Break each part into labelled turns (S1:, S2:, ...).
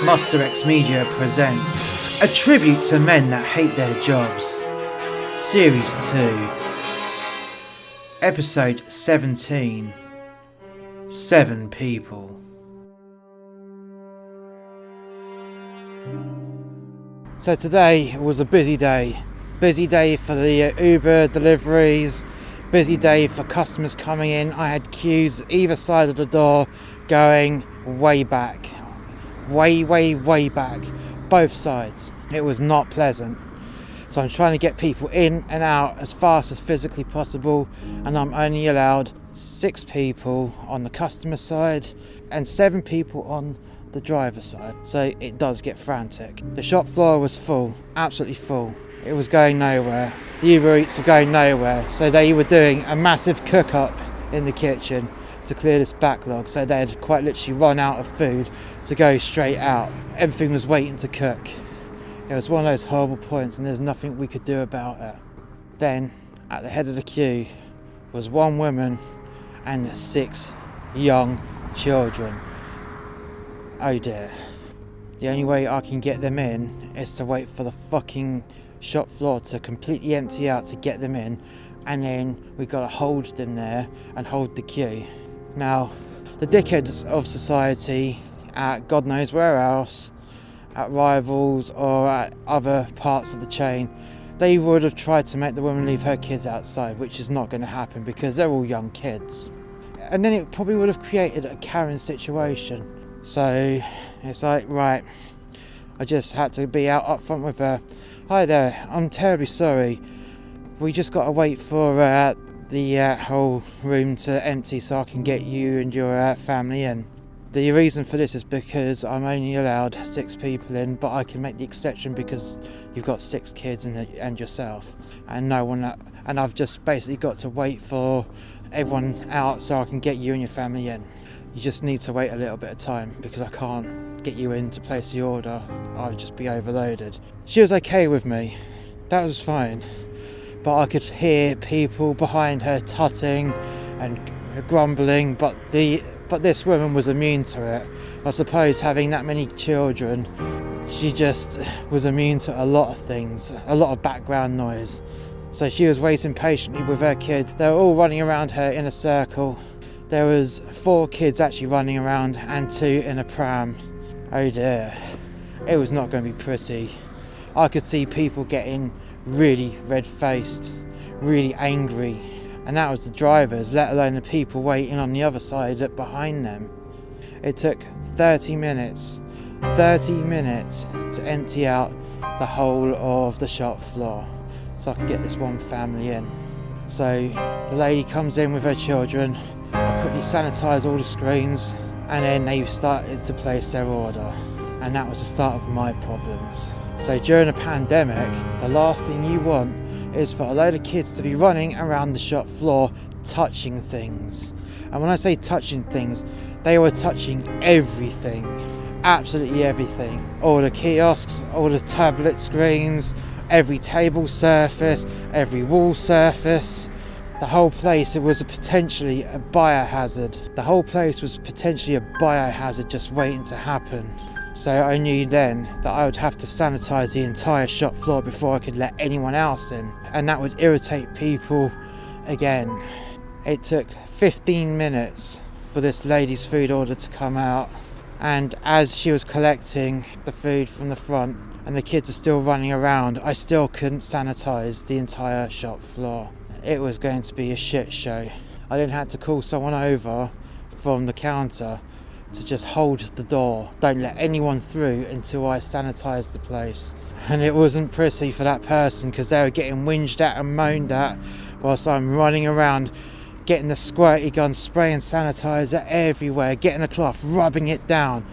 S1: Musterxmedia presents a tribute to men that hate their jobs. Series 2, Episode 17, 7 People. So today was a busy day. Busy day for the Uber deliveries, busy day for customers coming in. I had queues either side of the door going way back. Way back, both sides. It was not pleasant. So I'm trying to get people in and out as fast as physically possible, and I'm only allowed 6 people on the customer side and 7 people on the driver side. So it does get frantic. The shop floor was full, absolutely full. It was going nowhere. The Uber Eats were going nowhere. So they were doing a massive cook up in the kitchen to clear this backlog, so they had quite literally run out of food to go straight out. Everything was waiting to cook. It was one of those horrible points, and there's nothing we could do about it. Then at the head of the queue was one woman and 6 young children. Oh dear. The only way I can get them in is to wait for the fucking shop floor to completely empty out to get them in, and then we gotta hold them there and hold the queue. Now, the dickheads of society at God knows where else, at Rivals or at other parts of the chain, they would have tried to make the woman leave her kids outside, which is not going to happen because they're all young kids. And then it probably would have created a Karen situation. So it's like, right, I just had to be out up front with her. Hi there, I'm terribly sorry. We just got to wait for the whole room to empty so I can get you and your family in. The reason for this is because I'm only allowed 6 people in, but I can make the exception because you've got 6 kids and yourself, and no one. And I've just basically got to wait for everyone out so I can get you and your family in. You just need to wait a little bit of time because I can't get you in to place the order. I'll just be overloaded. She was okay with me. That was fine. But I could hear people behind her tutting and grumbling, but this woman was immune to it. I suppose having that many children, she just was immune to a lot of things, a lot of background noise. So she was waiting patiently with her kid. They were all running around her in a circle. There was 4 kids actually running around and 2 in a pram. Oh dear, it was not going to be pretty. I could see people getting really red-faced, really angry, and that was the drivers, let alone the people waiting on the other side behind them. It took 30 minutes to empty out the whole of the shop floor so I could get this one family in. So the lady comes in with her children, I quickly sanitise all the screens, and then they started to place their order, and that was the start of my problems. So during a pandemic, the last thing you want is for a load of kids to be running around the shop floor touching things. And when I say touching things, they were touching everything. Absolutely everything. All the kiosks, all the tablet screens, every table surface, every wall surface. The whole place, it was potentially a biohazard. The whole place was potentially a biohazard just waiting to happen. So I knew then that I would have to sanitise the entire shop floor before I could let anyone else in. And that would irritate people again. It took 15 minutes for this lady's food order to come out. And as she was collecting the food from the front and the kids are still running around, I still couldn't sanitise the entire shop floor. It was going to be a shit show. I then had to call someone over from the counter to just hold the door, don't let anyone through until I sanitised the place. And it wasn't pretty for that person because they were getting whinged at and moaned at whilst I'm running around getting the squirty gun, spraying sanitiser everywhere, getting a cloth, rubbing it down.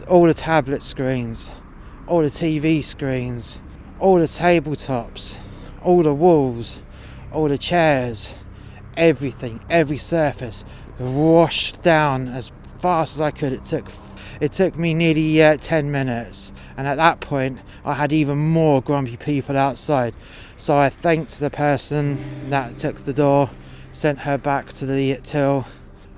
S1: All the tablet screens, all the TV screens, all the tabletops, all the walls, all the chairs, everything, every surface washed down as fast as I could. It took me nearly 10 minutes, and at that point I had even more grumpy people outside. So I thanked the person that took the door, sent her back to the till,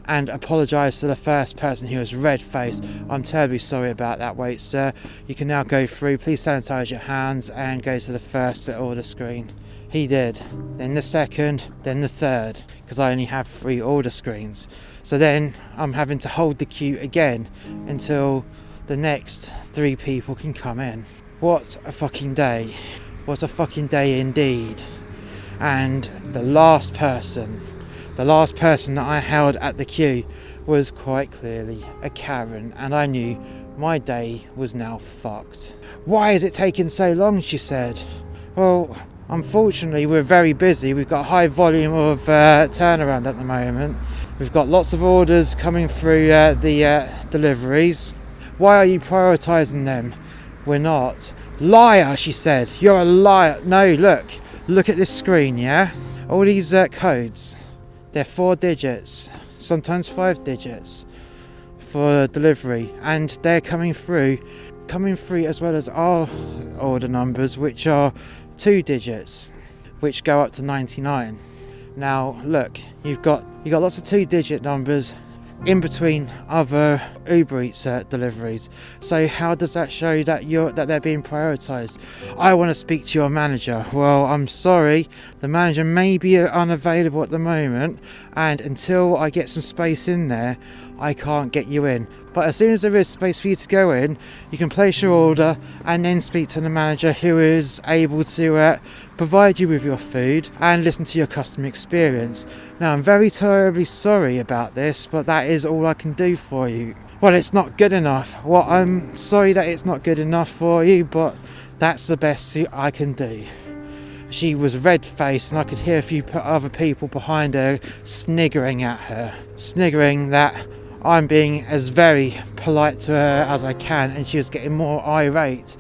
S1: and apologised to the first person who was red-faced. I'm terribly sorry about that. Wait, sir, you can now go through. Please sanitise your hands and go to the first order screen. He did. Then the second, then the third, because I only have 3 order screens. So then I'm having to hold the queue again until the next 3 people can come in. What a fucking day. What a fucking day indeed. And the last person that I held at the queue was quite clearly a Karen, and I knew my day was now fucked. Why is it taking so long, she said. Well, unfortunately we're very busy. We've got a high volume of turnaround at the moment. We've got lots of orders coming through the deliveries. Why are you prioritising them? We're not. Liar, she said. You're a liar. No, look at this screen, yeah? All these codes, they're 4 digits, sometimes 5 digits for delivery, and they're coming through as well as our order numbers, which are 2 digits, which go up to 99. Now look, you've got lots of 2-digit numbers in between other Uber Eats deliveries. So how does that show that they're being prioritised? I want to speak to your manager. Well, I'm sorry, the manager may be unavailable at the moment, and until I get some space in there, I can't get you in. But as soon as there is space for you to go in, you can place your order and then speak to the manager, who is able to provide you with your food and listen to your customer experience. Now, I'm very terribly sorry about this, but that is all I can do for you. Well, it's not good enough. Well, I'm sorry that it's not good enough for you, but that's the best I can do. She was red-faced, and I could hear a few other people behind her sniggering at her. Sniggering that I'm being as very polite to her as I can, and she was getting more irate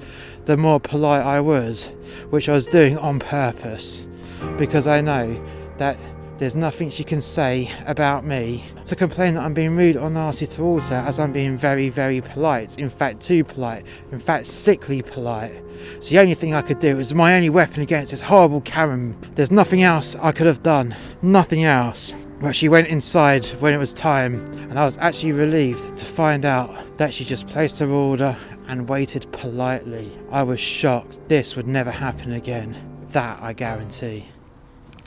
S1: the more polite I was, which I was doing on purpose, because I know that there's nothing she can say about me to complain that I'm being rude or nasty towards her, as I'm being very, very polite. In fact, too polite. In fact, sickly polite. So the only thing I could do, is my only weapon against this horrible Karen. There's nothing else I could have done. Nothing else. But she went inside when it was time, and I was actually relieved to find out that she just placed her order and waited politely. I was shocked. This would never happen again. That I guarantee.